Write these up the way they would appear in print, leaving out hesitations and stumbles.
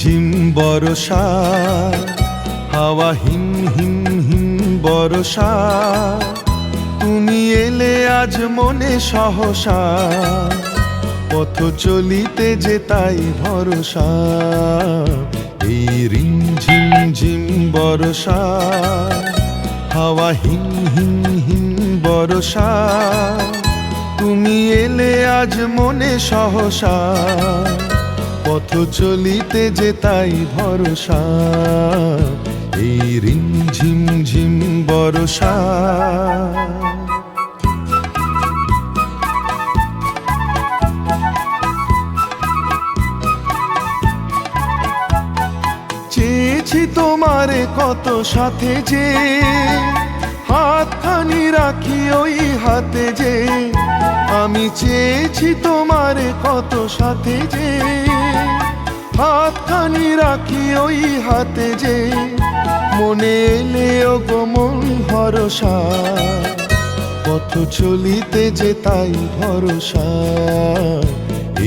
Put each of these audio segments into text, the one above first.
ঝিম বরষা, হাওয়া হিম হিম হিম বরষা, তুমি এলে আজ মনে সহসা, পথ চলিতে যে তাই ভরসা। এই রিম ঝিম ঝিম বরষা, হাওয়া হিম হিম হিম বরষা, তুমি এলে আজ মনে সহসা, পথ চলিতে যে তাই ভরসা। এই রিম ঝিম ঝিম বরষা। চেয়েছি তোমারে কত সাথে যে, হাতখানি রাখি ওই হাতে যে। আমি চেয়েছি তোমারে কত সাথে যে, হাতখানি রাখি ওই হাতে যে। মনে এলে ও গো মন ভরসা, পথ চলিতে যে তাই ভরসা।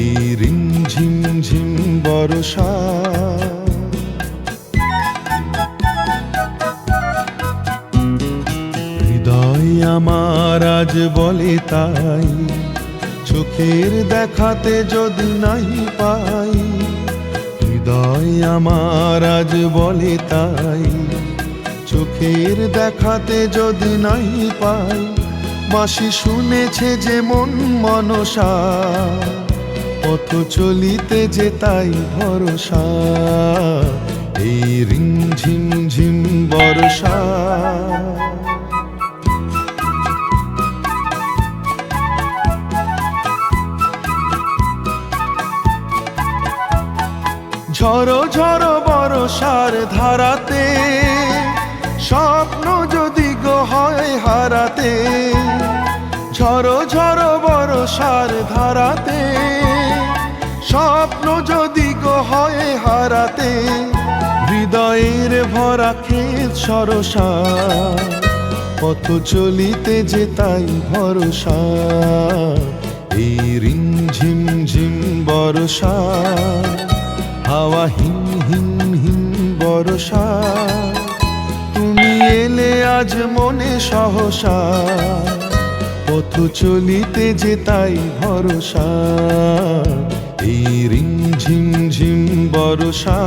এই রিম ঝিম ঝিম বরষা। হৃদয় আমার আজ বলে তাই, চোখের দেখাতে যদি নাই পাই। হৃদয় আমার আজ বলে তাই, চোখের দেখাতে যদি নাই পাই। বাঁশি শুনেছে যে মন মনসা, পথ চলিতে যে তাই ভরসা। এই রিম ঝিম ঝিম বরষা। ঝড়ো ঝড়ো বরষার ধারাতে, স্বপ্ন যদি গো হয় হারাতে। ঝড়ো ঝড়ো বরষার ধারাতে, স্বপ্ন যদি গো হয় হারাতে। হৃদয়ের ভরা ক্ষেত সরসা, পথ চলিতে যে তাই ভরসা। এই রিম ঝিম ঝিম বরষা, হাওয়া হিম হিম হিম বরষা, তুমি এলে আজ মনে সহসা, পথ চলিতে যে তাই ভরসা। এই রিম ঝিম ঝিম বরষা।